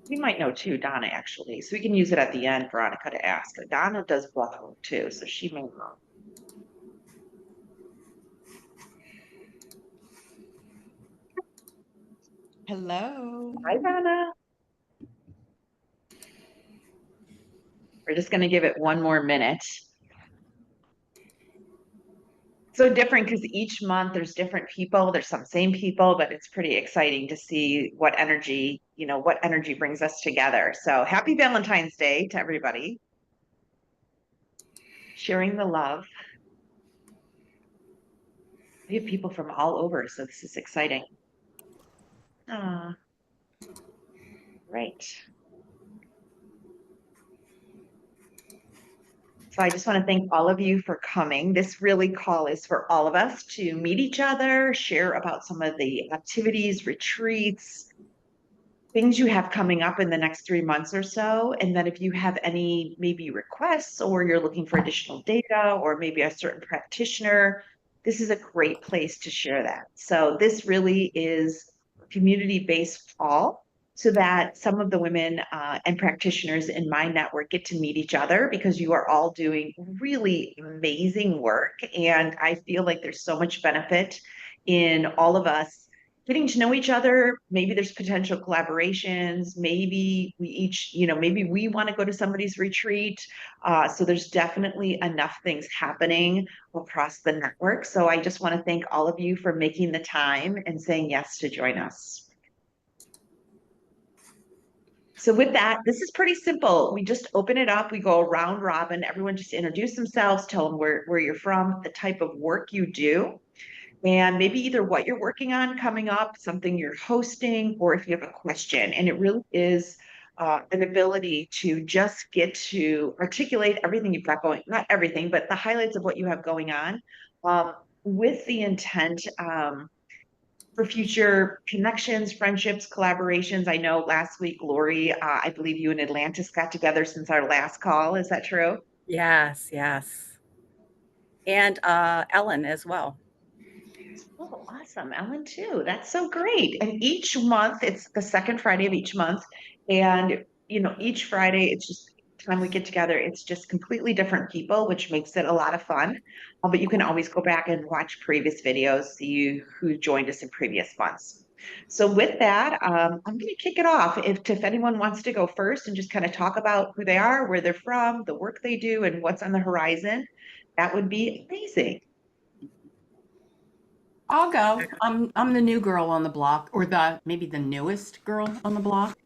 You might know too, Donna, actually. So we can use it at the end, Veronica, to ask. Donna does breathwork too, so she may know. Hello. Hi, Donna. We're just going to give it one more minute. So different because each month there's different people. There's some same people, but it's pretty exciting to see what energy, what energy brings us together. So happy Valentine's Day to everybody. Sharing the love. We have people from all over, so this is exciting. Right. So I just want to thank all of you for coming. This really call is for all of us to meet each other, share about some of the activities, retreats, things you have coming up in the next 3 months or so. And then if you have any maybe requests or you're looking for additional data or maybe a certain practitioner, this is a great place to share that. So this really is a community-based call so that some of the women and practitioners in my network get to meet each other because you are all doing really amazing work. And I feel like there's so much benefit in all of us getting to know each other. Maybe there's potential collaborations. Maybe we each, maybe we want to go to somebody's retreat. So there's definitely enough things happening across the network. So I just want to thank all of you for making the time and saying yes to join us. So with that, this is pretty simple. We just open it up. We go round robin. Everyone just introduce themselves, tell them where you're from, the type of work you do, and maybe either what you're working on coming up, something you're hosting, or if you have a question. And it really is an ability to just get to articulate everything you've got going, not everything, but the highlights of what you have going on with the intent for future connections, friendships, collaborations. I know last week, Lori, I believe you and Atlantis got together since our last call. Is that true? Yes, yes. And Ellen as well. Oh, awesome. Ellen too. That's so great. And each month, it's the second Friday of each month. And, each Friday, it's just time we get together, it's just completely different people, which makes it a lot of fun. But you can always go back and watch previous videos, see who joined us in previous months. So with that, I'm going to kick it off. If anyone wants to go first and just kind of talk about who they are, where they're from, the work they do, and what's on the horizon, that would be amazing. I'll go. I'm the new girl on the block, or maybe the newest girl on the block.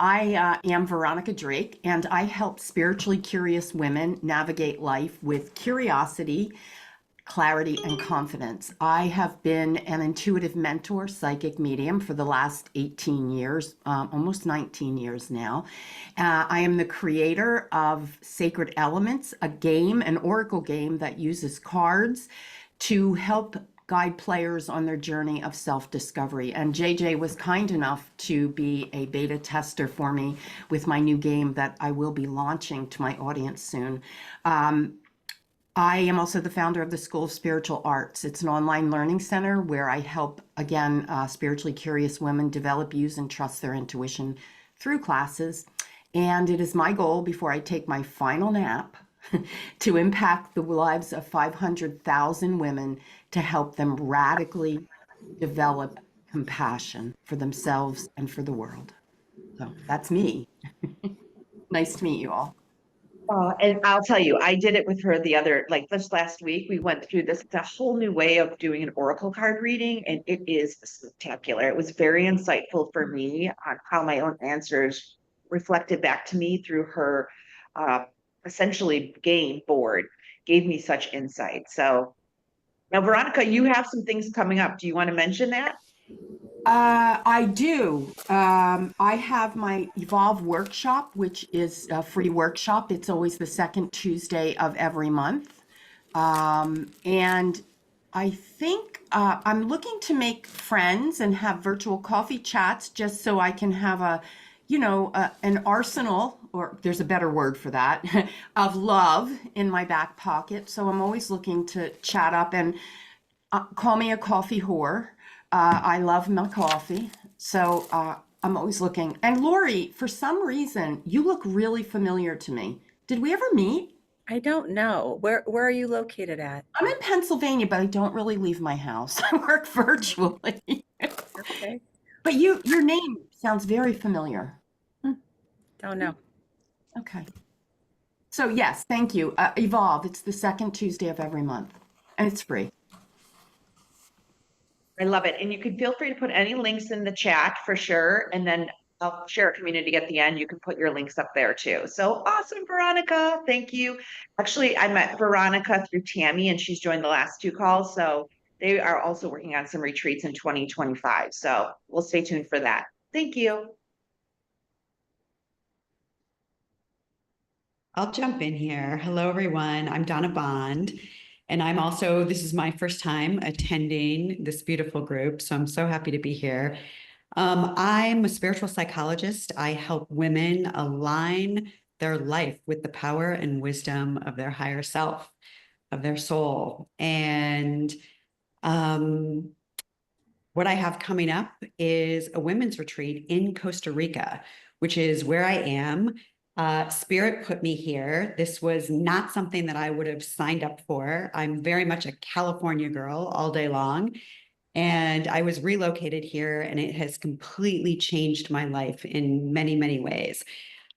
I am Veronica Drake, and I help spiritually curious women navigate life with curiosity, clarity, and confidence. I have been an intuitive mentor, psychic medium for the last 18 years, almost 19 years now. I am the creator of Sacred Elements, a game, an oracle game that uses cards to help guide players on their journey of self-discovery. And JJ was kind enough to be a beta tester for me with my new game that I will be launching to my audience soon. I am also the founder of the School of Spiritual Arts. It's an online learning center where I help, again, spiritually curious women develop, use, and trust their intuition through classes. And it is my goal before I take my final nap to impact the lives of 500,000 women to help them radically develop compassion for themselves and for the world. So that's me. Nice to meet you all. Oh, and I'll tell you, I did it with her like this last week. We went through this, it's a whole new way of doing an oracle card reading, and it is spectacular. It was very insightful for me on how my own answers reflected back to me through her uh, essentially game board, gave me such insight. So now, Veronica, you have some things coming up. Do you want to mention that? I do. I have my Evolve workshop, which is a free workshop. It's always the second Tuesday of every month. And I think I'm looking to make friends and have virtual coffee chats just so I can have an arsenal, or there's a better word for that, of love in my back pocket. So I'm always looking to chat up and call me a coffee whore. I love my coffee. So I'm always looking. And Lori, for some reason, you look really familiar to me. Did we ever meet? I don't know. Where are you located at? I'm in Pennsylvania, but I don't really leave my house. I work virtually. Okay. But your name sounds very familiar. Hmm, Don't know. Okay. So yes, thank you. Evolve. It's the second Tuesday of every month, and it's free. I love it. And you can feel free to put any links in the chat for sure. And then I'll share a community at the end. You can put your links up there too. So awesome, Veronica. Thank you. Actually, I met Veronica through Tammy and she's joined the last two calls. So they are also working on some retreats in 2025. So we'll stay tuned for that. Thank you. I'll jump in here. Hello, everyone. I'm Donna Bond, and this is my first time attending this beautiful group, so I'm so happy to be here. I'm a spiritual psychologist. I help women align their life with the power and wisdom of their higher self, of their soul. And what I have coming up is a women's retreat in Costa Rica, which is where I am. Spirit put me here. This was not something that I would have signed up for. I'm very much a California girl all day long. And I was relocated here, and it has completely changed my life in many, many ways.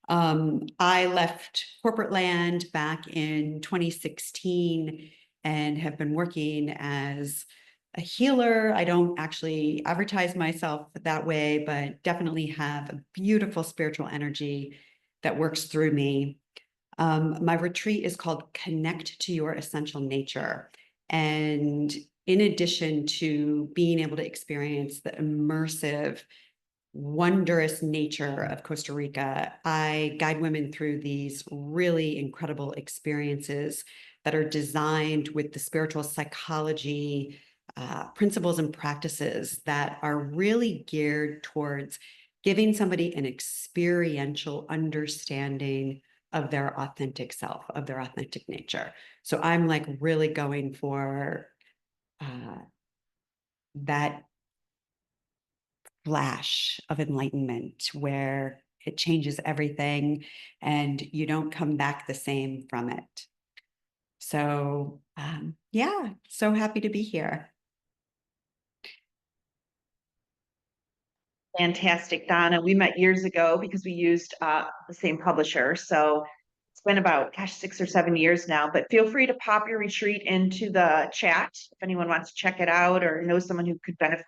I left corporate land back in 2016 and have been working as a healer. I don't actually advertise myself that way, but definitely have a beautiful spiritual energy that works through me. My retreat is called Connect to Your Essential Nature. And in addition to being able to experience the immersive, wondrous nature of Costa Rica, I guide women through these really incredible experiences that are designed with the spiritual psychology principles and practices that are really geared towards giving somebody an experiential understanding of their authentic self, of their authentic nature. So I'm like really going for that flash of enlightenment where it changes everything and you don't come back the same from it. So yeah, so happy to be here. Fantastic, Donna. We met years ago because we used the same publisher. So it's been about, gosh, 6 or 7 years now, but feel free to pop your retreat into the chat if anyone wants to check it out or knows someone who could benefit.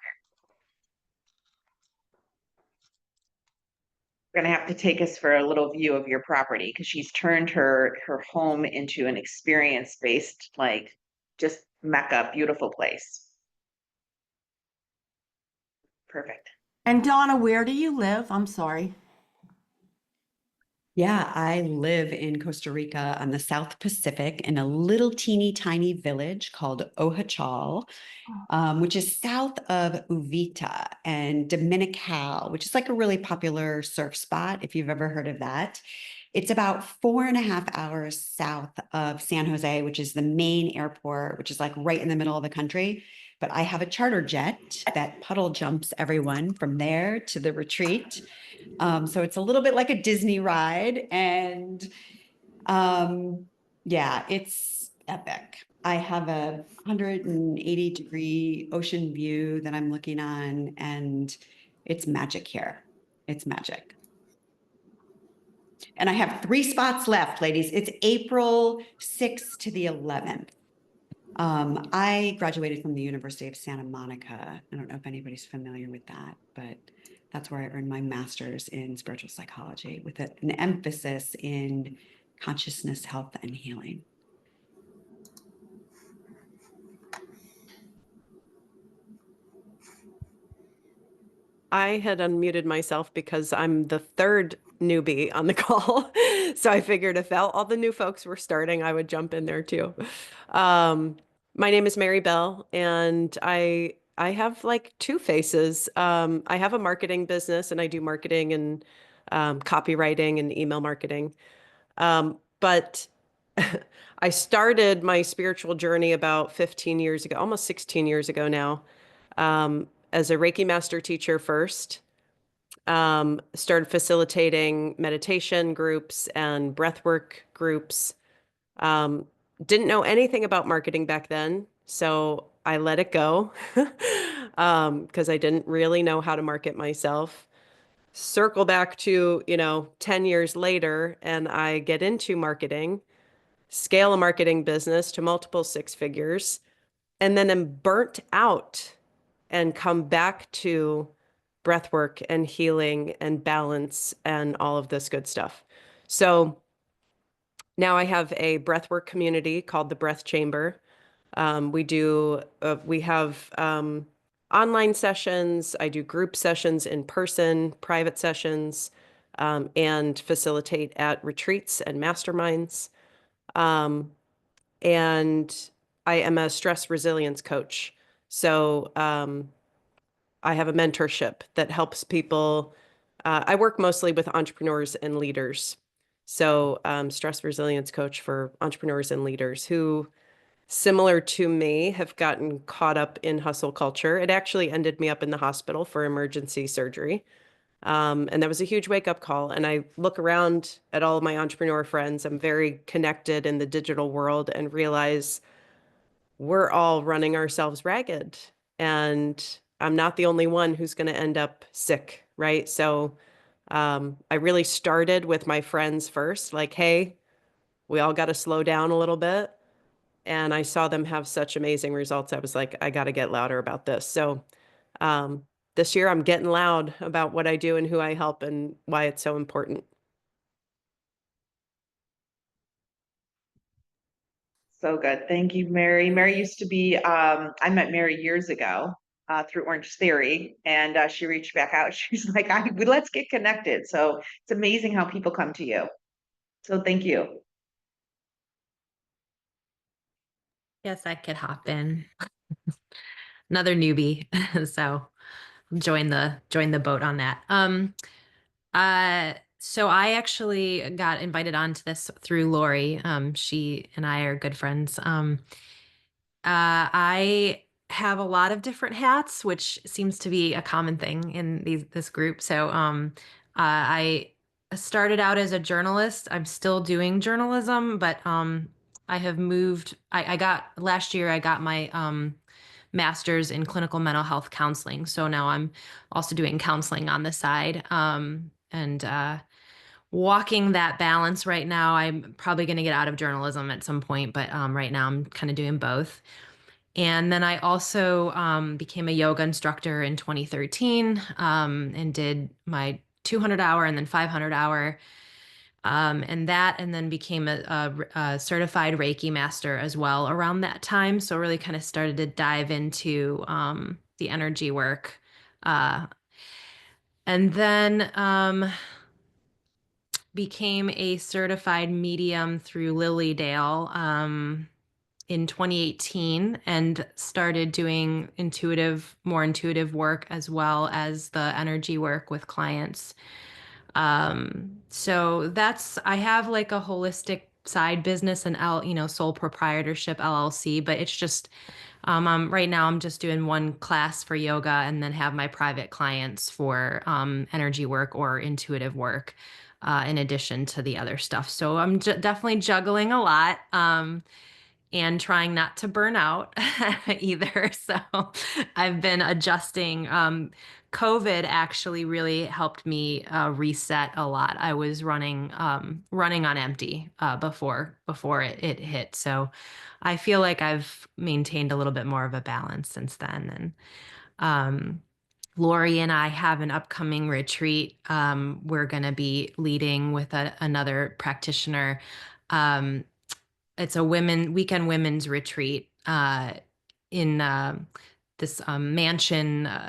We're going to have to take us for a little view of your property because she's turned her home into an experience-based, like just mecca, beautiful place. Perfect. And Donna, where do you live? I'm sorry. Yeah, I live in Costa Rica on the South Pacific in a little teeny tiny village called Ojachal, which is south of Uvita and Dominical, which is like a really popular surf spot, if you've ever heard of that. It's about 4.5 hours south of San Jose, which is the main airport, which is like right in the middle of the country. But I have a charter jet that puddle jumps everyone from there to the retreat. So it's a little bit like a Disney ride. And yeah, it's epic. I have a 180-degree ocean view that I'm looking on, and it's magic here. It's magic. And I have 3 spots left, ladies. It's April 6th to the 11th. I graduated from the University of Santa Monica. I don't know if anybody's familiar with that, but that's where I earned my master's in spiritual psychology with an emphasis in consciousness, health, and healing. I had unmuted myself because I'm the third newbie on the call. So I figured if all the new folks were starting, I would jump in there too. My name is Mary Bell, and I have like 2 faces. I have a marketing business, and I do marketing and copywriting and email marketing. But I started my spiritual journey about 15 years ago, almost 16 years ago now. as a Reiki master teacher first, started facilitating meditation groups and breathwork groups. Didn't know anything about marketing back then, so I let it go because I didn't really know how to market myself. Circle back to, 10 years later, and I get into marketing, scale a marketing business to multiple six figures, and then am burnt out and come back to breath work and healing and balance and all of this good stuff. So now I have a breathwork community called the Breath Chamber. We have online sessions. I do group sessions in person, private sessions, and facilitate at retreats and masterminds. And I am a stress resilience coach. So I have a mentorship that helps people. I work mostly with entrepreneurs and leaders. So stress resilience coach for entrepreneurs and leaders who, similar to me, have gotten caught up in hustle culture. It actually ended me up in the hospital for emergency surgery. And that was a huge wake-up call. And I look around at all of my entrepreneur friends. I'm very connected in the digital world and realize we're all running ourselves ragged. And I'm not the only one who's going to end up sick, right? So I really started with my friends first, like, hey, we all got to slow down a little bit. And I saw them have such amazing results. I was like, I got to get louder about this. So this year I'm getting loud about what I do and who I help and why it's so important. So good. Thank you, Mary. Mary used to be, I met Mary years ago through Orange Theory, and she reached back out. She's like, let's get connected. So it's amazing how people come to you. So thank you. Yes, I could hop in. Another newbie. So join the boat on that. So I actually got invited onto this through Lori. She and I are good friends. I have a lot of different hats, which seems to be a common thing in this group. So I started out as a journalist. I'm still doing journalism, but I have moved. I got last year. I got my master's in clinical mental health counseling. So now I'm also doing counseling on the side. And walking that balance right now. I'm probably going to get out of journalism at some point, but right now I'm kind of doing both. And then I also became a yoga instructor in 2013 and did my 200-hour and then 500-hour. And then became a certified Reiki master as well around that time. So really kind of started to dive into the energy work. And then became a certified medium through Lilydale in 2018 and started doing more intuitive work as well as the energy work with clients. So I have like a holistic side business and sole proprietorship LLC, but it's just right now I'm just doing one class for yoga and then have my private clients for energy work or intuitive work in addition to the other stuff. So I'm definitely juggling a lot and trying not to burn out either. So I've been adjusting. COVID actually really helped me reset a lot. I was running on empty before it hit. So I feel like I've maintained a little bit more of a balance since then. And Lori and I have an upcoming retreat. We're going to be leading with another practitioner. It's a weekend women's retreat in this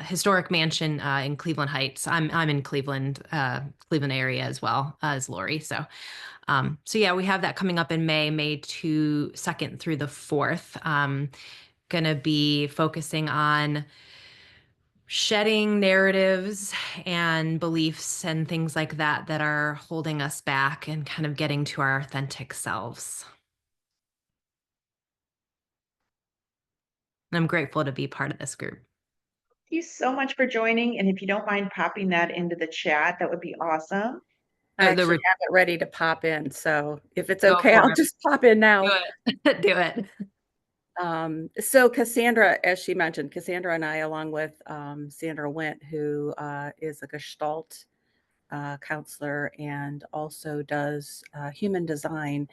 historic mansion in Cleveland Heights. I'm in Cleveland area as well as Lori. So yeah, we have that coming up in May 2nd through the 4th. Gonna be focusing on shedding narratives and beliefs and things like that are holding us back and kind of getting to our authentic selves. I'm grateful to be part of this group. you so much for joining. And if you don't mind popping that into the chat, that would be awesome. I The actually re- have it ready to pop in. So if it's Go okay, for I'll it. just pop in Do now. it. Do it. So Cassandra, as she mentioned, Cassandra and I, along with Sandra Wint, who is a Gestalt counselor and also does human design,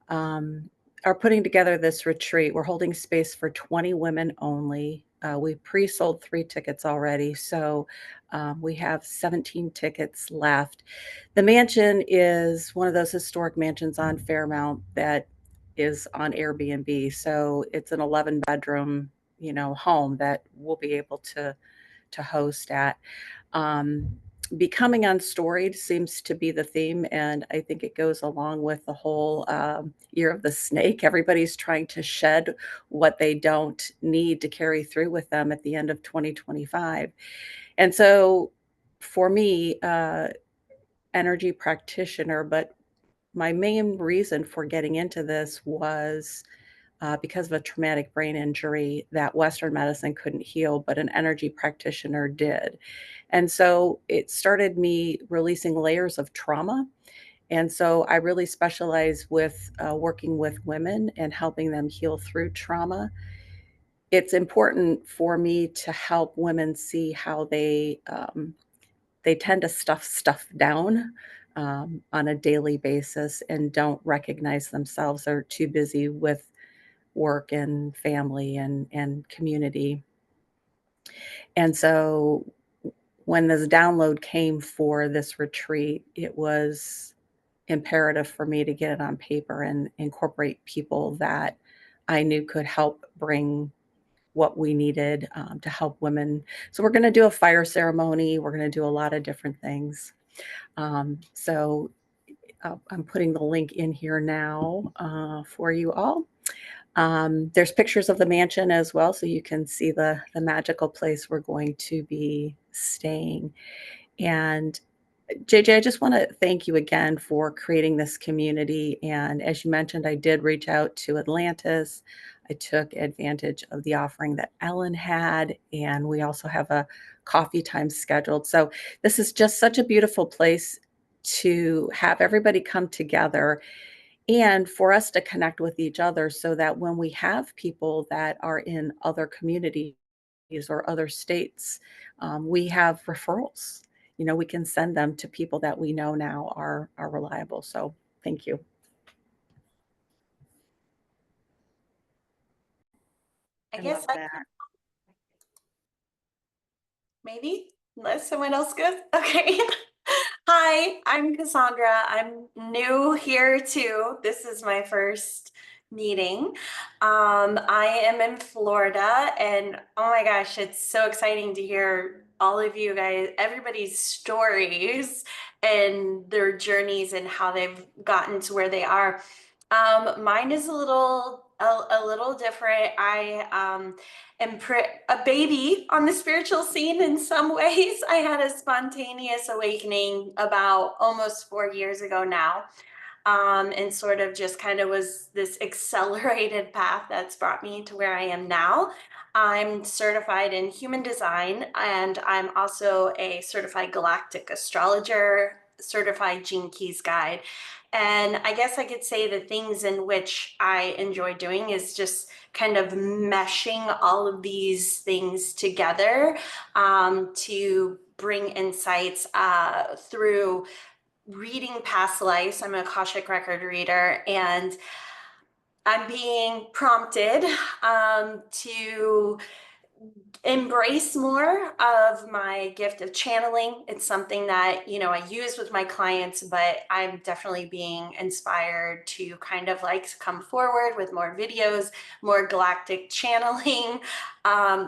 are putting together this retreat. We're holding space for 20 women only. We pre-sold 3 tickets already, so we have 17 tickets left. The mansion is one of those historic mansions on Fairmount that is on Airbnb. So it's an 11 bedroom, home that we'll be able to host at. Um, Becoming unstoried seems to be the theme, and I think it goes along with the whole year of the snake. Everybody's trying to shed what they don't need to carry through with them at the end of 2025. And so for me, energy practitioner, but my main reason for getting into this was because of a traumatic brain injury that Western medicine couldn't heal, but an energy practitioner did. And so it started me releasing layers of trauma. And so I really specialize with working with women and helping them heal through trauma. It's important for me to help women see how they tend to stuff stuff down on a daily basis and don't recognize themselves. They're too busy with work and family and community. And so when this download came for this retreat, it was imperative for me to get it on paper and incorporate people that I knew could help bring what we needed to help women. So we're going to do a fire ceremony. We're going to do a lot of different things. So I'm putting the link in here now for you all. There's pictures of the mansion as well, so you can see the magical place we're going to be staying. And JJ, I just want to thank you again for creating this community. And as you mentioned, I did reach out to Atlantis. I took advantage of the offering that Ellen had, and we also have a coffee time scheduled. So this is just such a beautiful place to have everybody come together and for us to connect with each other so that when we have people that are in other communities or other states, we have referrals. We can send them to people that we know now are reliable. So thank you. I guess love I that. maybe unless someone else goes. Okay. Hi, I'm Cassandra. I'm new here too. This is my first meeting. I am in Florida, and oh my gosh, it's so exciting to hear all of you guys, everybody's stories and their journeys and how they've gotten to where they are. Mine is a little different. I am a baby on the spiritual scene in some ways. I had a spontaneous awakening about almost 4 years ago now. And sort of just kind of was this accelerated path that's brought me to where I am now. I'm certified in human design, and I'm also a certified galactic astrologer, certified Gene Keys guide. And I guess I could say the things in which I enjoy doing is just kind of meshing all of these things together to bring insights through reading past lives. I'm a Akashic record reader, and I'm being prompted to embrace more of my gift of channeling. It's something that, I use with my clients, but I'm definitely being inspired to kind of like come forward with more videos, more galactic channeling,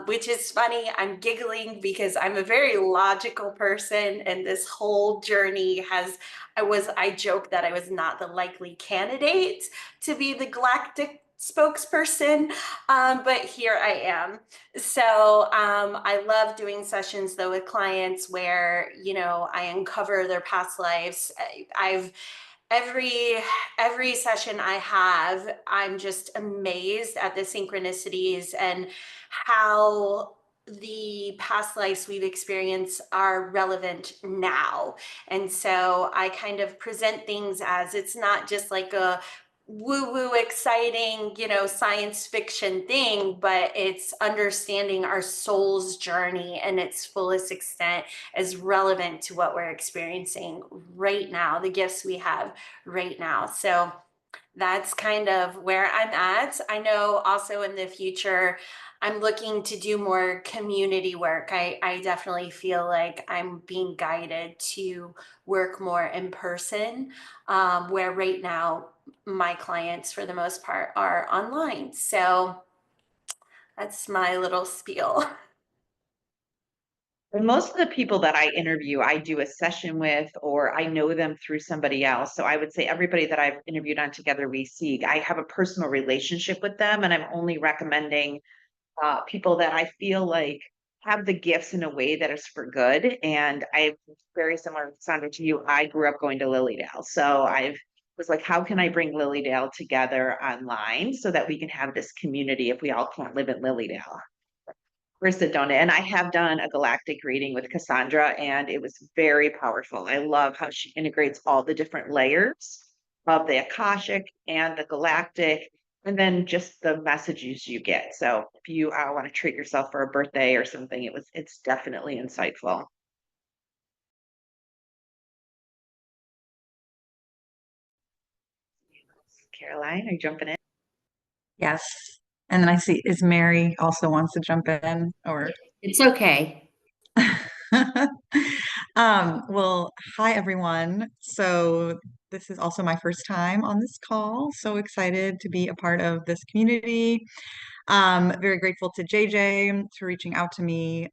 which is funny. I'm giggling because I'm a very logical person, and this whole journey I joke that I was not the likely candidate to be the galactic spokesperson, but here I am. So I love doing sessions though with clients where I uncover their past lives. I've every session I have, I'm just amazed at the synchronicities and how the past lives we've experienced are relevant now. And so I kind of present things as it's not just like a woo woo exciting, science fiction thing, but it's understanding our soul's journey in its fullest extent is relevant to what we're experiencing right now, the gifts we have right now. So that's kind of where I'm at. I know also in the future, I'm looking to do more community work. I definitely feel like I'm being guided to work more in person, where right now my clients, for the most part, are online. So that's my little spiel. And most of the people that I interview, I do a session with, or I know them through somebody else. So I would say everybody that I've interviewed on Together We Seek, I have a personal relationship with them, and I'm only recommending people that I feel like have the gifts in a way that is for good. And I'm very similar, Sandra, to you. I grew up going to Lilydale, so I was like, how can I bring Lilydale together online so that we can have this community if we all can't live in Lilydale? Where's the donut? And I have done a galactic reading with Cassandra, and it was very powerful. I love how she integrates all the different layers of the Akashic and the galactic, and then just the messages you get. So if you want to treat yourself for a birthday or something, it's definitely insightful. Caroline, are you jumping in? Yes. And then I see, is Mary also wants to jump in or? It's okay. Well, hi everyone. So this is also my first time on this call. So excited to be a part of this community. Very grateful to JJ for reaching out to me.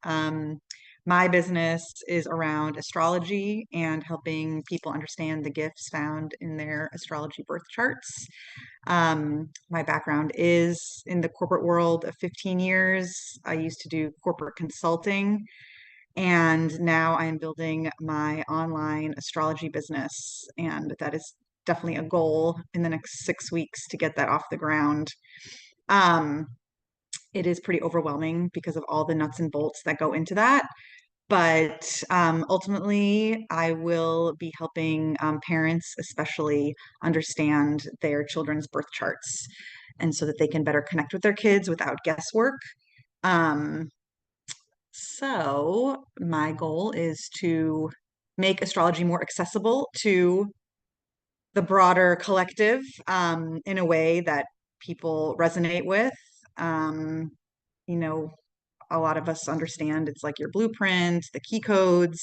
My business is around astrology and helping people understand the gifts found in their astrology birth charts. My background is in the corporate world of 15 years. I used to do corporate consulting, and now I am building my online astrology business. And that is definitely a goal in the next 6 weeks to get that off the ground. It is pretty overwhelming because of all the nuts and bolts that go into that. But ultimately, I will be helping parents, especially, understand their children's birth charts, and so that they can better connect with their kids without guesswork. Um, so my goal is to make astrology more accessible to the broader collective in a way that people resonate with. Um, you know, a lot of us understand it's like your blueprint, the key codes.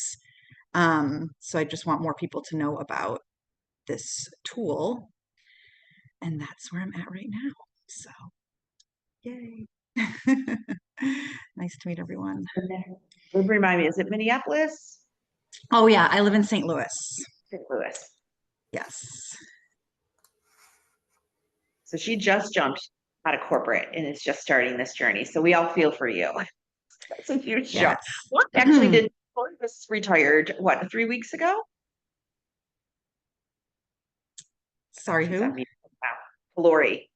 So I just want more people to know about this tool. And that's where I'm at right now. So, yay. Nice to meet everyone. Remind me, is it Minneapolis? Oh, yeah, I live in St. Louis. St. Louis. Yes. So she just jumped out of corporate and is just starting this journey. So we all feel for you. That's a huge jump. Yes. What actually did was retired, what, 3 weeks ago? Sorry, She's who? on mute now. Lori.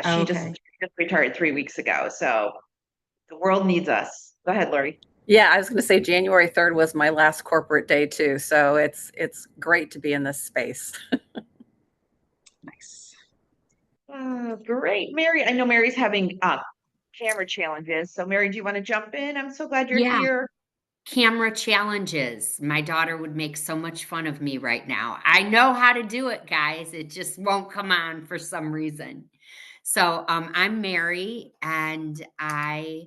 She Okay. just retired 3 weeks ago. So the world needs us. Go ahead, Lori. Yeah, I was going to say January 3rd was my last corporate day too. So it's great to be in this space. Nice. Great. Mary, I know Mary's having camera challenges. So Mary, do you want to jump in? I'm so glad you're Yeah. here. Camera challenges. My daughter would make so much fun of me right now. I know how to do it, guys. It just won't come on for some reason. So I'm Mary, and I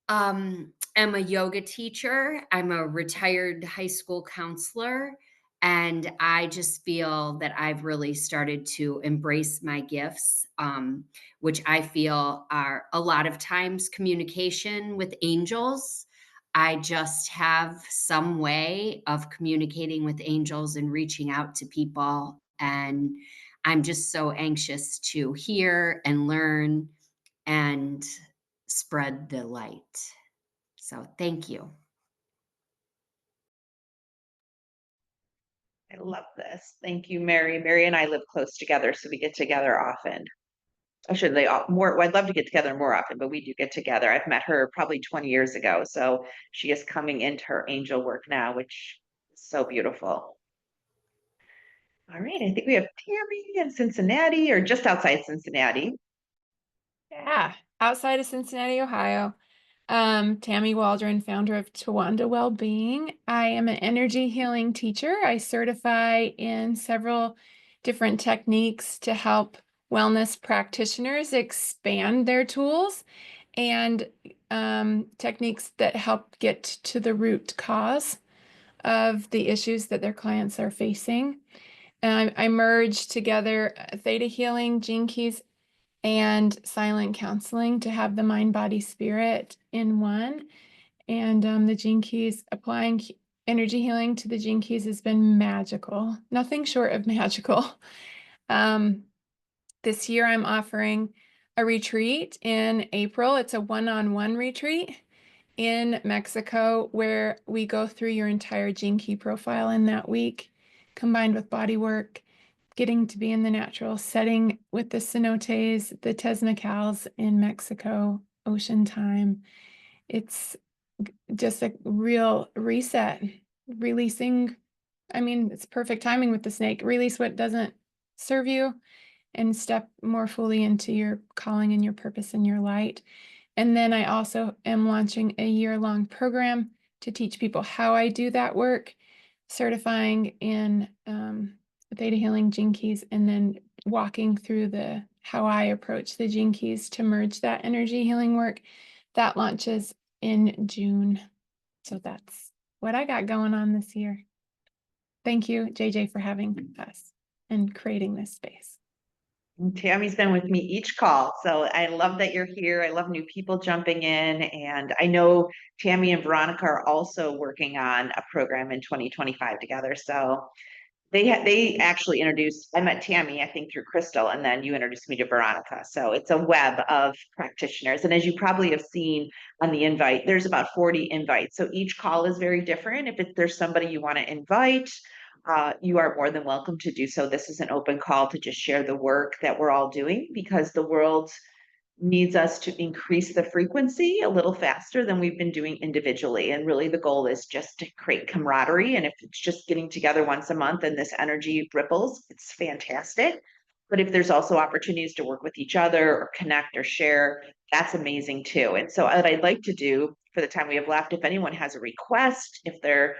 am a yoga teacher. I'm a retired high school counselor, and I just feel that I've really started to embrace my gifts, which I feel are a lot of times communication with angels. I just have some way of communicating with angels and reaching out to people. And I'm just so anxious to hear and learn and spread the light. So thank you. I love this. Thank you, Mary. Mary and I live close together, so we get together often. I should they all more. I'd love to get together more often, but we do get together. I've met her probably 20 years ago, so she is coming into her angel work now, which is so beautiful. All right, I think we have Tammy in Cincinnati, or just outside Cincinnati. Yeah, outside of Cincinnati, Ohio. Tammy Waldron, founder of Tawanda Wellbeing. I am an energy healing teacher. I certify in several different techniques to help wellness practitioners expand their tools and techniques that help get to the root cause of the issues that their clients are facing. And I merge together theta healing, gene keys, and silent counseling to have the mind, body, spirit in one. And the gene keys, applying energy healing to the gene keys has been magical, nothing short of magical. This year I'm offering a retreat in April. It's a one-on-one retreat in Mexico where we go through your entire gene key profile in that week, combined with body work, getting to be in the natural setting with the cenotes, the Tezmacals in Mexico, ocean time. It's just a real reset, releasing. I mean, it's perfect timing with the snake. Release what doesn't serve you and step more fully into your calling and your purpose and your light. And then I also am launching a year-long program to teach people how I do that work, certifying in theta healing, gene keys, and then walking through how I approach the gene keys to merge that energy healing work. That launches in June. So that's what I got going on this year. Thank you, JJ, for having us and creating this space. Tammy's been with me each call, so I love that you're here. I love new people jumping in, and I know Tammy and Veronica are also working on a program in 2025 together. So they actually introduced. I met Tammy, I think, through Crystal, and then you introduced me to Veronica. So it's a web of practitioners, and as you probably have seen on the invite, there's about 40 invites. So each call is very different. If there's somebody you want to invite, you are more than welcome to do so. This is an open call to just share the work that we're all doing, because the world needs us to increase the frequency a little faster than we've been doing individually. And really the goal is just to create camaraderie. And if it's just getting together once a month and this energy ripples, it's fantastic. But if there's also opportunities to work with each other or connect or share, that's amazing too. And so what I'd like to do for the time we have left, if anyone has a request, if they're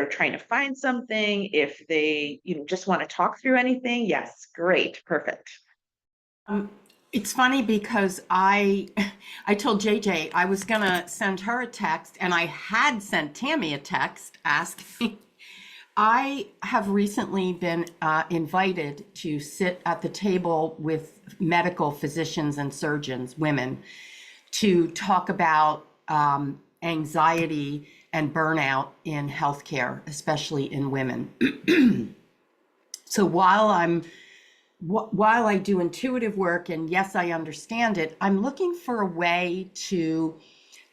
trying to find something, if they just want to talk through anything, yes, great, perfect. It's funny because I told JJ I was gonna send her a text, and I had sent Tammy a text asking. I have recently been invited to sit at the table with medical physicians and surgeons, women, to talk about anxiety and burnout in healthcare, especially in women. So while I do intuitive work, and yes, I understand it, I'm looking for a way to,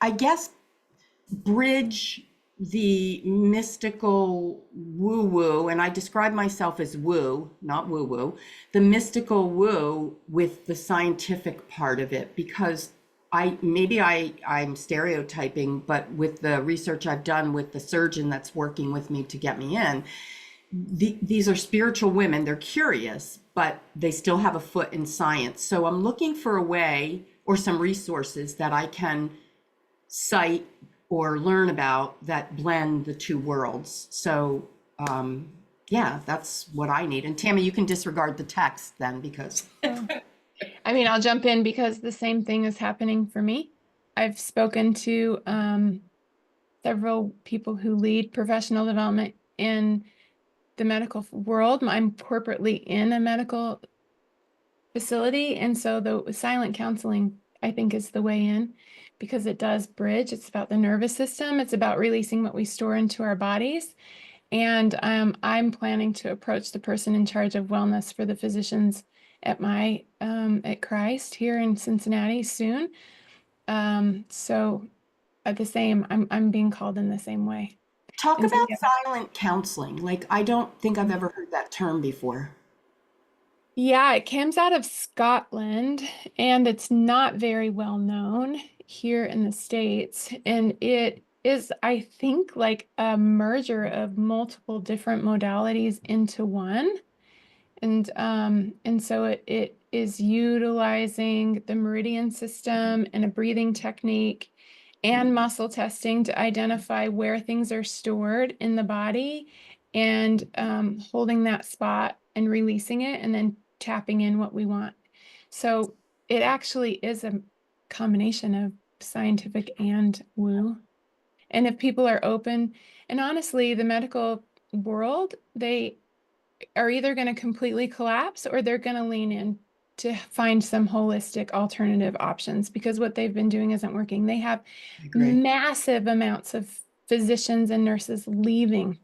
I guess, bridge the mystical woo-woo, and I describe myself as woo, not woo-woo, the mystical woo with the scientific part of it, because I'm stereotyping, but with the research I've done with the surgeon that's working with me to get me in, these are spiritual women. They're curious, but they still have a foot in science. So I'm looking for a way or some resources that I can cite or learn about that blend the two worlds. So yeah, that's what I need. And Tammy, you can disregard the text then, because I mean, I'll jump in because the same thing is happening for me. I've spoken to several people who lead professional development in the medical world. I'm corporately in a medical facility, and so the silent counseling, I think, is the way in, because it does bridge. It's about the nervous system. It's about releasing what we store into our bodies. And I'm planning to approach the person in charge of wellness for the physicians at at Christ here in Cincinnati soon. So at the same, I'm being called in the same way. talk And so, about yeah. silent counseling. Like, I don't think I've ever heard that term before. Yeah, it comes out of Scotland and it's not very well known here in the States. And it is, I think, like a merger of multiple different modalities into one. And so it is utilizing the meridian system and a breathing technique and muscle testing to identify where things are stored in the body and holding that spot and releasing it and then tapping in what we want. So it actually is a combination of scientific and woo. And if people are open, and honestly, the medical world, they are either going to completely collapse or they're going to lean in to find some holistic alternative options because what they've been doing isn't working. They have massive amounts of physicians and nurses leaving,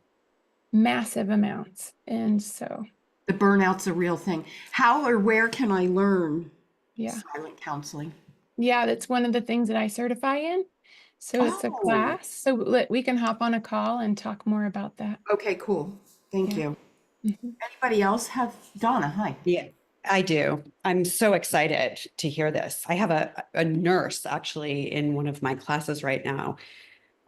massive amounts. And so The burnout's a real thing. How or where can I learn silent counseling? Yeah, that's one of the things that I certify in. So it's a class. So we can hop on a call and talk more about that. Okay, cool. Thank you. Anybody else have? Donna, hi. Yeah, I do. I'm so excited to hear this. I have a nurse actually in one of my classes right now.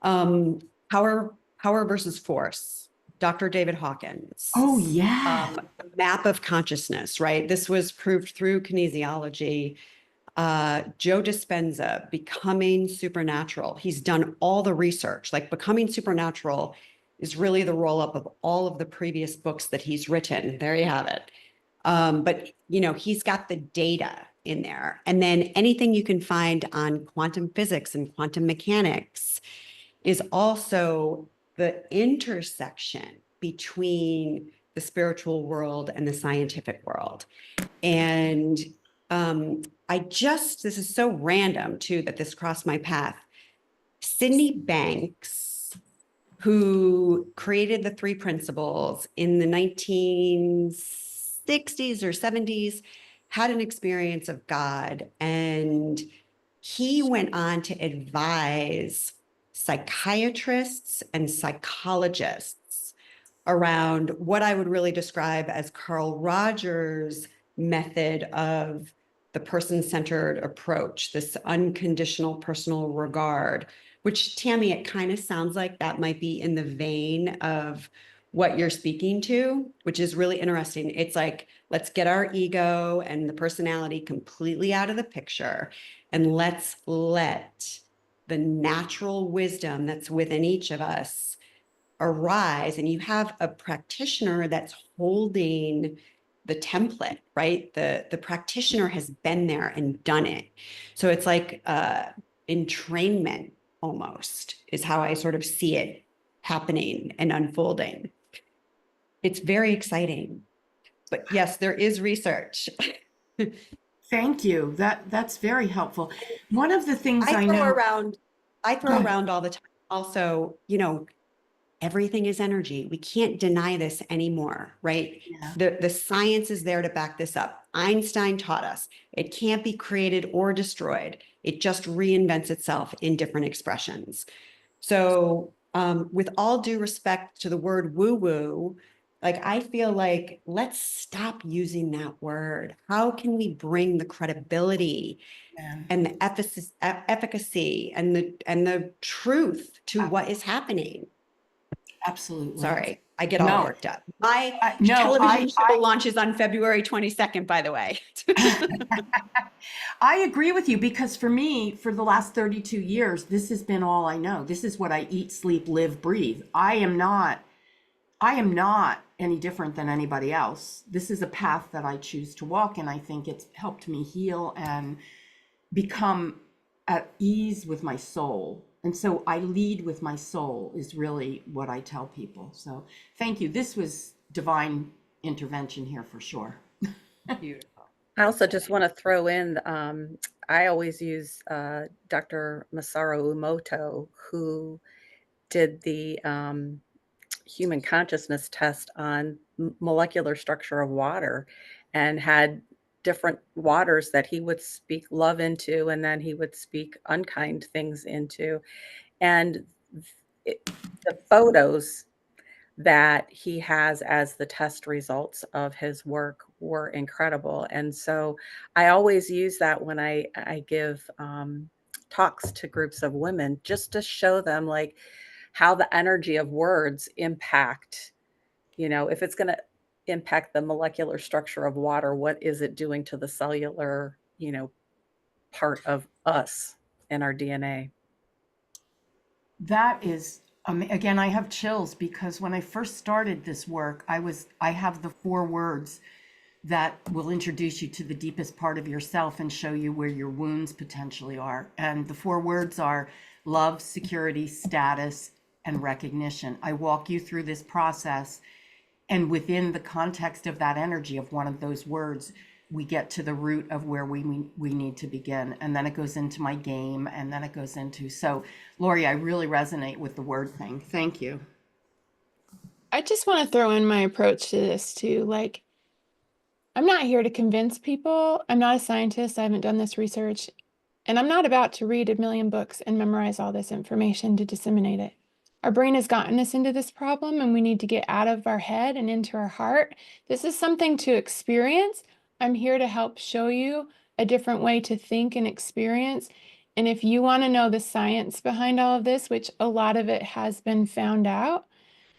Power versus force, Dr. David Hawkins. Oh, yeah. Map of consciousness, right? This was proved through kinesiology. Joe Dispenza, Becoming Supernatural. He's done all the research. Like Becoming Supernatural is really the roll-up of all of the previous books that he's written. There you have it. But you know, he's got the data in there. And then anything you can find on quantum physics and quantum mechanics is also the intersection between the spiritual world and the scientific world. And this is so random too, that this crossed my path. Sydney Banks, who created the three principles in the 1960s or 70s, had an experience of God. And he went on to advise psychiatrists and psychologists around what I would really describe as Carl Rogers' method of the person-centered approach, this unconditional personal regard, which, Tammy, it kind of sounds like that might be in the vein of what you're speaking to, which is really interesting. It's like, let's get our ego and the personality completely out of the picture, and let's let the natural wisdom that's within each of us arise. And you have a practitioner that's holding the template, right? The practitioner has been there and done it. So it's like entrainment almost is how I sort of see it happening and unfolding. It's very exciting. But yes, there is research. Thank you. That's very helpful. One of the things I throw know around all the time. Also, you know, everything is energy. We can't deny this anymore, right? Yeah. The science is there to back this up. Einstein taught us it can't be created or destroyed. It just reinvents itself in different expressions. So with all due respect to the word woo-woo, like I feel like let's stop using that word. How can we bring the credibility and the efficacy and the truth to what is happening? Absolutely. Sorry, I get all worked up. My television show launches on February 22nd, by the way. I agree with you because for me, for the last 32 years, this has been all I know. This is what I eat, sleep, live, breathe. I am not any different than anybody else. This is a path that I choose to walk, and I think it's helped me heal and become at ease with my soul. And so I lead with my soul is really what I tell people. So thank you. This was divine intervention here for sure. Beautiful. I also just want to throw in, I always use Dr. Masaru Emoto, who did the human consciousness test on molecular structure of water and had different waters that he would speak love into, and then he would speak unkind things into. And the photos that he has as the test results of his work were incredible. And so I always use that when I give talks to groups of women, just to show them like how the energy of words impact, if it's going to impact the molecular structure of water, what is it doing to the cellular, part of us and our DNA? That is, again, I have chills because when I first started this work, I have the 4 words that will introduce you to the deepest part of yourself and show you where your wounds potentially are. And the 4 words are love, security, status, and recognition. I walk you through this process, and within the context of that energy of one of those words, we get to the root of where we need to begin. And then it goes into my game, and then it goes into, so Lori, I really resonate with the word thing. Thank you. I just want to throw in my approach to this too. Like, I'm not here to convince people. I'm not a scientist. I haven't done this research. And I'm not about to read a million books and memorize all this information to disseminate it. Our brain has gotten us into this problem, and we need to get out of our head and into our heart. This is something to experience. I'm here to help show you a different way to think and experience. And if you want to know the science behind all of this, which a lot of it has been found out,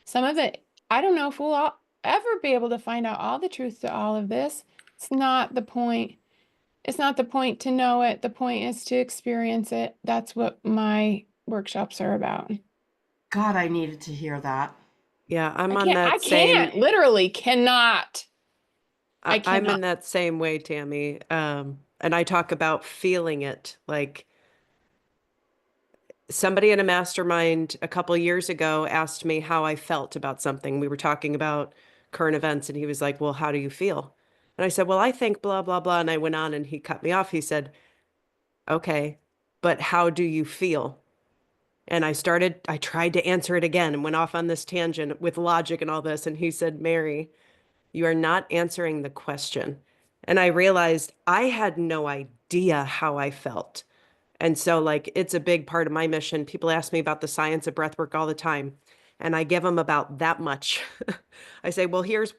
some of it, I don't know if we'll ever be able to find out all the truth to all of this. It's not the point. It's not the point to know it. The point is to experience it. That's what my workshops are about. God, I needed to hear that. Yeah, I'm I on can't, that I same. can't, literally cannot. I I'm in cannot. that same way, Tammy. And I talk about feeling it. Like somebody in a mastermind a couple years ago asked me how I felt about something. We were talking about current events, and he was like, "Well, how do you feel?" And I said, "Well, I think blah, blah, blah." And I went on, and he cut me off. He said, "Okay, but how do you feel?" And I tried to answer it again and went off on this tangent with logic and all this. And he said, "Mary, you are not answering the question." And I realized I had no idea how I felt. And so, like, it's a big part of my mission. People ask me about the science of breathwork all the time, and I give them about that much. I say, well, here's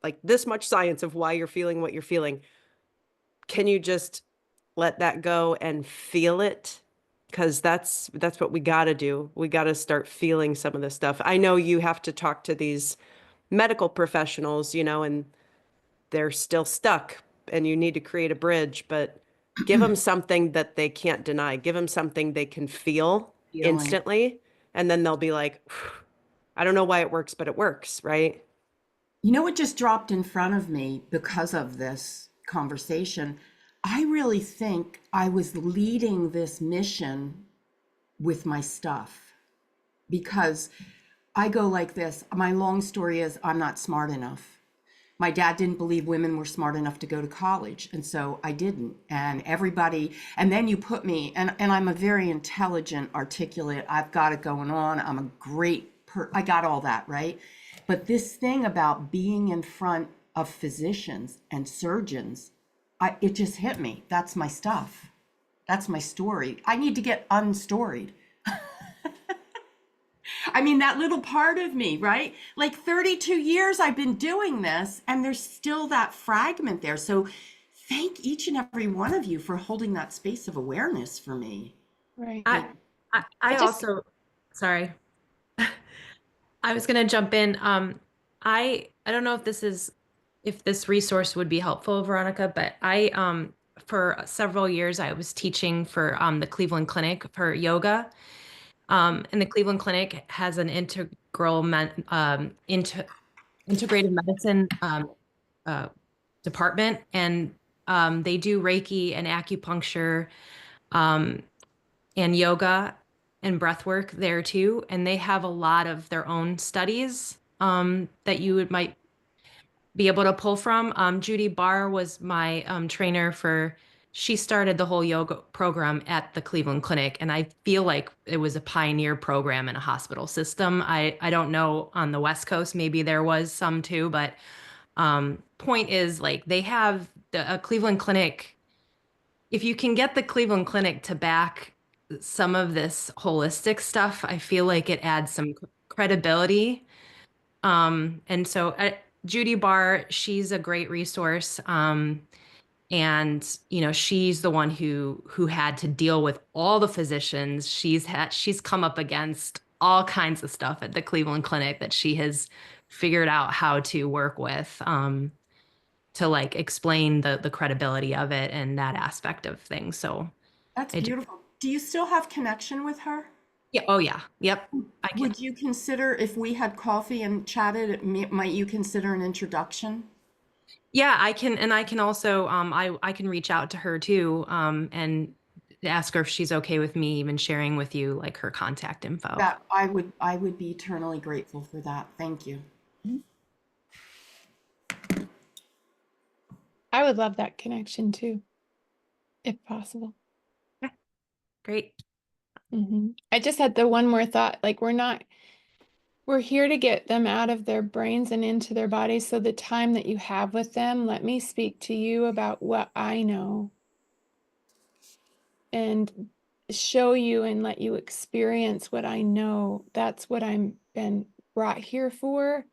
like this much science of why you're feeling what you're feeling. Can you just let that go and feel it? Because that's what we got to do. We got to start feeling some of this stuff. I know you have to talk to these medical professionals, and they're still stuck, and you need to create a bridge, but give them something that they can't deny. Give them something they can feel Feeling. instantly, and then they'll be like, I don't know why it works, but it works, right? You know what just dropped in front of me because of this conversation? I really think I was leading this mission with my stuff, because I go like this. My long story is I'm not smart enough. My dad didn't believe women were smart enough to go to college, and so I didn't. And then you put me, and I'm a very intelligent, articulate, I've got it going on. I'm a I got all that, right? But this thing about being in front of physicians and surgeons, it just hit me. That's my stuff. That's my story. I need to get unstoried. I mean, that little part of me, right? Like 32 years I've been doing this, and there's still that fragment there. So thank each and every one of you for holding that space of awareness for me. Right. I just- also, sorry. I was going to jump in. I don't know if this resource would be helpful, Veronica, but for several years I was teaching for the Cleveland Clinic for yoga. And the Cleveland Clinic has an integrative medicine department, and they do Reiki and acupuncture and yoga and breath work there too. And they have a lot of their own studies that might be able to pull from. Judy Barr was my trainer she started the whole yoga program at the Cleveland Clinic. And I feel like it was a pioneer program in a hospital system. I don't know on the West Coast, maybe there was some too, but point is, like, they have a Cleveland Clinic. If you can get the Cleveland Clinic to back some of this holistic stuff, I feel like it adds some credibility And so Judy Barr, she's a great resource. And she's the one who had to deal with all the physicians. She's come up against all kinds of stuff at the Cleveland Clinic that she has figured out how to work with, to like explain the credibility of it and that aspect of things. So That's beautiful. Do you still have connection with her? yeah. Oh yeah. Yep. I can. Would you consider, if we had coffee and chatted, might you consider an introduction? Yeah, I can. And I can also, I can reach out to her too, and ask her if she's okay with me even sharing with you like her contact info. That I would be eternally grateful for that. Thank you. I would love that connection too, if possible. Yeah. Great. I just had the one more thought, like we're here to get them out of their brains and into their bodies. So the time that you have with them, let me speak to you about what I know and show you and let you experience what I know. That's what I'm been brought here for,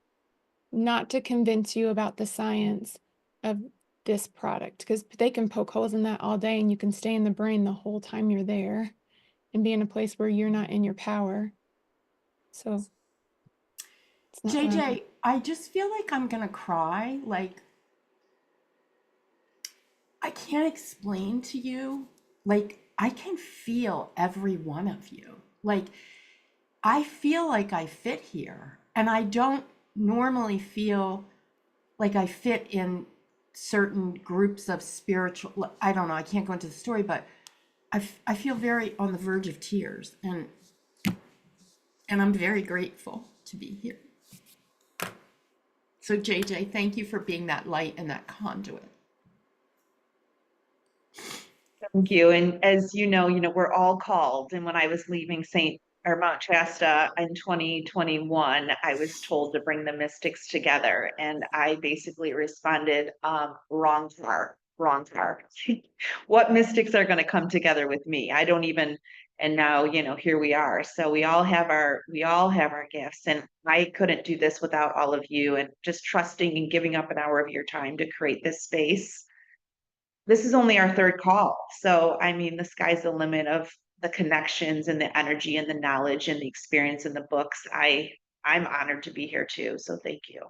not to convince you about the science of this product, because they can poke holes in that all day and you can stay in the brain the whole time you're there and be in a place where you're not in your power. So it's not JJ, I just feel like I'm gonna cry. Like, I can't explain to you. Like, I can feel every one of you. Like, I feel like I fit here, and I don't normally feel like I fit in certain groups of spiritual, I don't know, I can't go into the story, but I feel very on the verge of tears, and I'm very grateful to be here. So JJ, thank you for being that light and that conduit. Thank you. And as you know, we're all called. And when I was leaving Mount Shasta in 2021, I was told to bring the mystics together. And I basically responded, wrong car, wrong car. What mystics are going to come together with me? I don't even, and now, here we are. So we all have our gifts. And I couldn't do this without all of you and just trusting and giving up an hour of your time to create this space. This is only our third call. So, I mean, the sky's the limit of the connections and the energy and the knowledge and the experience in the books. I'm honored to be here too. So thank you.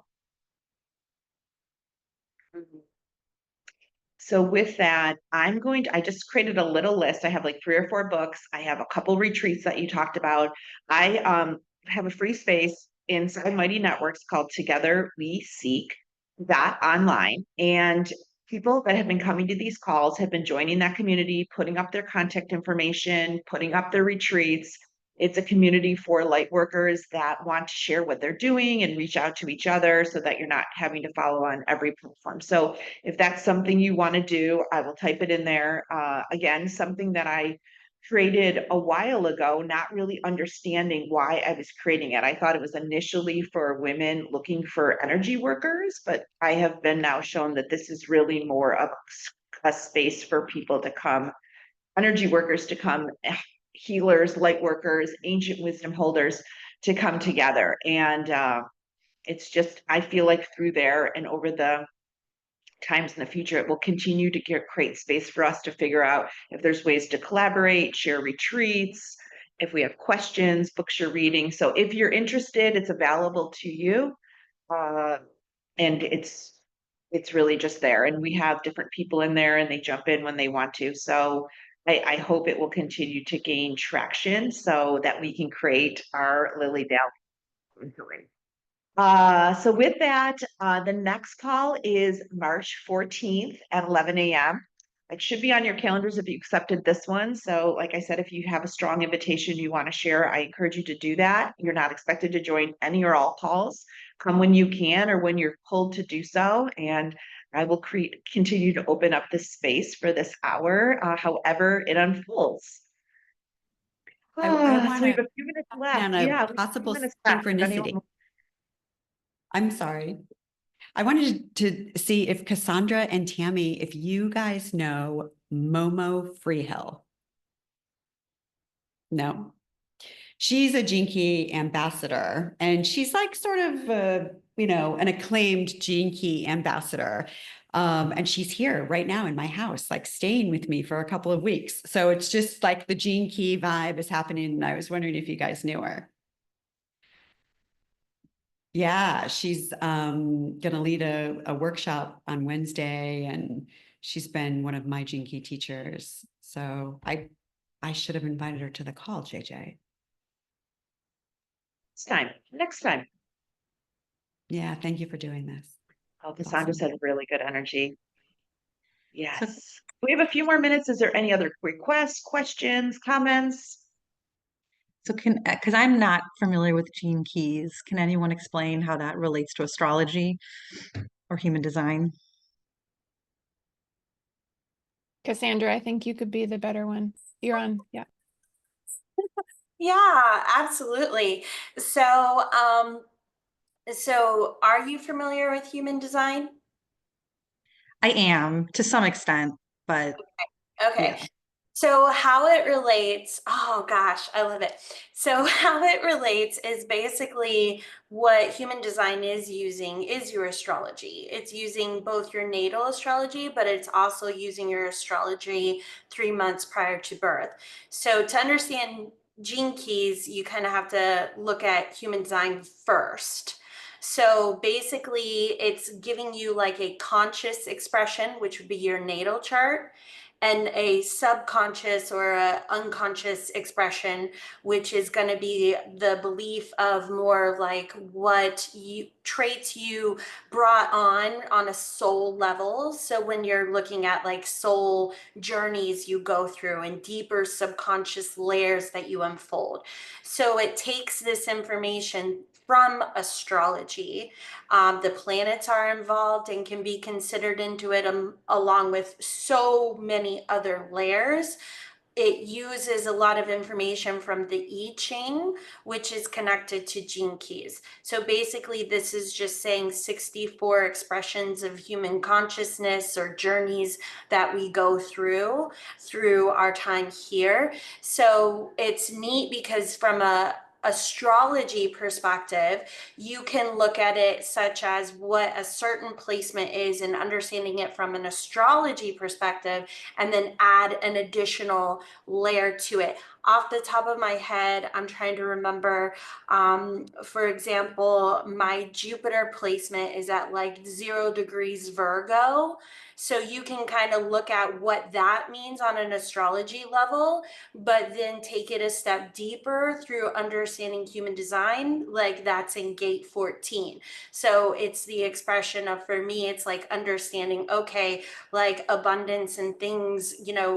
So with that, I just created a little list. I have like 3 or 4 books. I have a couple retreats that you talked about. I have a free space inside Mighty Networks called Together We Seek online. And people that have been coming to these calls have been joining that community, putting up their contact information, putting up their retreats. It's a community for light workers that want to share what they're doing and reach out to each other so that you're not having to follow on every platform. So if that's something you want to do, I will type it in there. Again, something that I created a while ago, not really understanding why I was creating it. I thought it was initially for women looking for energy workers, but I have been now shown that this is really more of a space for people to come, energy workers to come, healers, light workers, ancient wisdom holders to come together. And it's just, I feel like through there and over the times in the future, it will continue to create space for us to figure out if there's ways to collaborate, share retreats, if we have questions, books you're reading. So if you're interested, it's available to you. And it's really just there. And we have different people in there and they jump in when they want to. So I hope it will continue to gain traction so that we can create our Lily Dale. So with that, the next call is March 14th at 11 a.m. It should be on your calendars if you accepted this one. So like I said, if you have a strong invitation you want to share, I encourage you to do that. You're not expected to join any or all calls. Come when you can or when you're pulled to do so. And I will continue to open up this space for this hour, however it unfolds. I So want we have to a few minutes left. on a Yeah, we have a few possible minutes left. If anyone synchronicity. I'm sorry. I wanted to see if Cassandra and Tammy, if you guys know Momo Freehill. No. She's a Gene Key ambassador, and she's like sort of, an acclaimed Gene Key ambassador. And she's here right now in my house, like staying with me for a couple of weeks. So it's just like the Gene Key vibe is happening. And I was wondering if you guys knew her. Yeah, she's going to lead a workshop on Wednesday, and she's been one of my Gene Key teachers. So I should have invited her to the call, JJ. Next time. Yeah, thank you for doing this. Oh, Cassandra Awesome. said really good energy. Yes. We have a few more minutes. Is there any other requests, questions, comments? So because I'm not familiar with gene keys, can anyone explain how that relates to astrology or human design? Cassandra, I think you could be the better one. You're on. Yeah. Yeah, absolutely. So are you familiar with human design? I am to some extent, but Okay. yeah. So how it relates, oh gosh, I love it. So how it relates is basically what human design is using is your astrology. It's using both your natal astrology, but it's also using your astrology 3 months prior to birth. So to understand gene keys, you kind of have to look at human design first. So basically, it's giving you like a conscious expression, which would be your natal chart, and a subconscious or a unconscious expression, which is going to be the belief of more like what you traits you brought on a soul level. So when you're looking at like soul journeys you go through and deeper subconscious layers that you unfold. So it takes this information from astrology. The planets are involved and can be considered into it along with so many other layers. It uses a lot of information from the I Ching, which is connected to gene keys. So basically, this is just saying 64 expressions of human consciousness or journeys that we go through our time here. So it's neat because from a astrology perspective, you can look at it such as what a certain placement is and understanding it from an astrology perspective, and then add an additional layer to it. Off the top of my head, I'm trying to remember, for example, my Jupiter placement is at like 0 degrees Virgo. So you can kind of look at what that means on an astrology level, but then take it a step deeper through understanding human design, like that's in gate 14. So it's the expression of, for me, it's like understanding, okay, like abundance and things,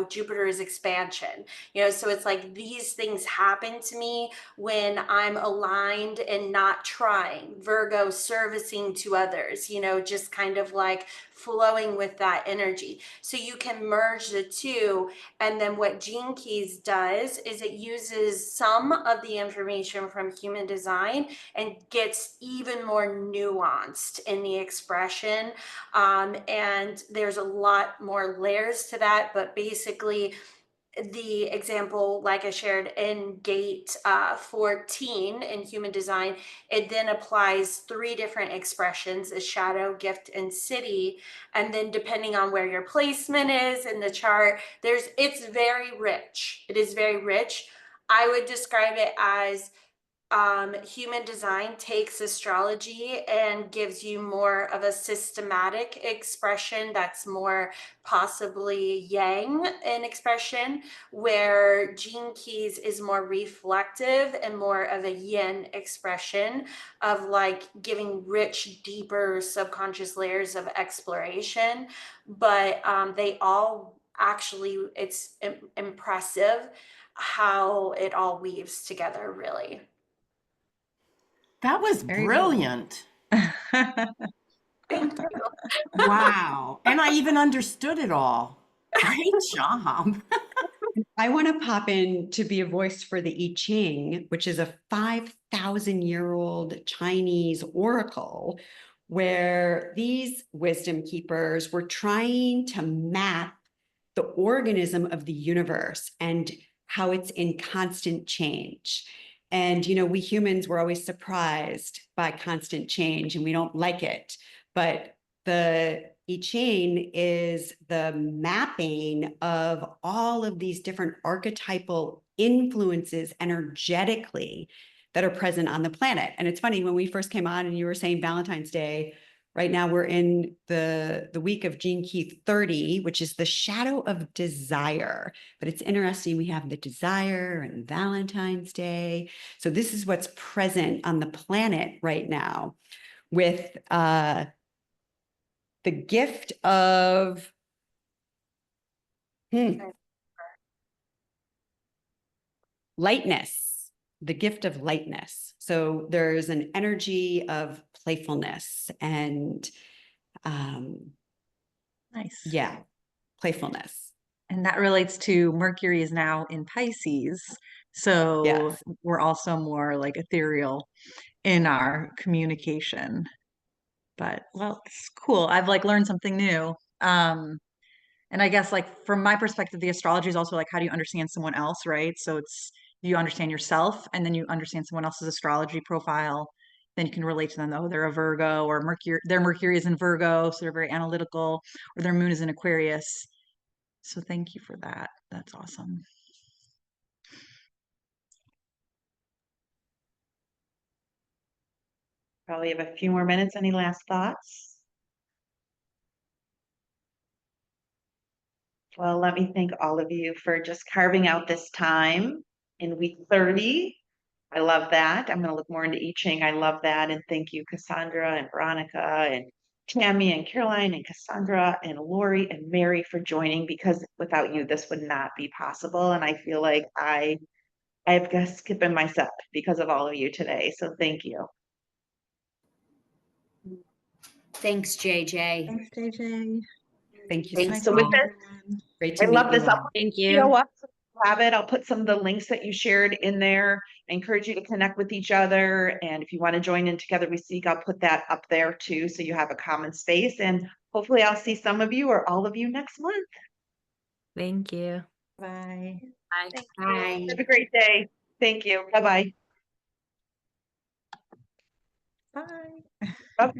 Jupiter is expansion, so it's like these things happen to me when I'm aligned and not trying. Virgo, servicing to others, just kind of like flowing with that energy. So you can merge the two. And then what Gene Keys does is it uses some of the information from human design and gets even more nuanced in the expression. And there's a lot more layers to that, but basically the example, like I shared in gate 14 in human design, it then applies 3 different expressions: a shadow, gift, and city. And then depending on where your placement is in the chart, it's very rich. It is very rich. I would describe it as human design takes astrology and gives you more of a systematic expression that's more possibly yang in expression, where Gene Keys is more reflective and more of a yin expression of like giving rich, deeper subconscious layers of exploration. But they all actually, it's impressive how it all weaves together, really. That was Very brilliant. Thank you. Wow. And I even understood it all. Great job. I want to pop in to be a voice for the I Ching, which is a 5,000-year-old Chinese oracle, where these wisdom keepers were trying to map the organism of the universe and how it's in constant change. And, you know, we humans were always surprised by constant change and we don't like it. But the I Ching is the mapping of all of these different archetypal influences energetically that are present on the planet. And it's funny, when we first came on and you were saying Valentine's Day, right now we're in the week of Gene Key 30, which is the shadow of desire. But it's interesting, we have the desire and Valentine's Day. So this is what's present on the planet right now with the gift of lightness, the gift of lightness. So there's an energy of playfulness and Nice. yeah, playfulness. And that relates to Mercury is now in Pisces. So Yes. we're also more like ethereal in our communication. But well, it's cool. I've like learned something new. And I guess like from my perspective, the astrology is also like, how do you understand someone else, right? So it's you understand yourself and then you understand someone else's astrology profile. Then you can relate to them. Oh, they're a Virgo, or Mercury, their Mercury is in Virgo, so they're very analytical, or their moon is in Aquarius. So thank you for that. That's awesome. Probably have a few more minutes. Any last thoughts? Well, let me thank all of you for just carving out this time in week 30. I love that. I'm going to look more into I Ching. I love that. And thank you, Cassandra and Veronica and Tammy and Caroline and Cassandra and Lori and Mary for joining, because without you, this would not be possible. And I feel like I've just skipping my step because of all of you today. So thank you. Thanks, JJ. Thanks, JJ. Thank you Thanks. so So with much. this, Great to I love meet this. you I'll all. put Thank the you. video up so you have it. I'll put some of the links that you shared in there. I encourage you to connect with each other. And if you want to join in Together We Seek, I'll put that up there too, so you have a common space. And hopefully I'll see some of you or all of you next month. Thank you. Bye. Bye. Thank you. Bye. Have a great day. Thank you. Bye-bye. Bye. Bye.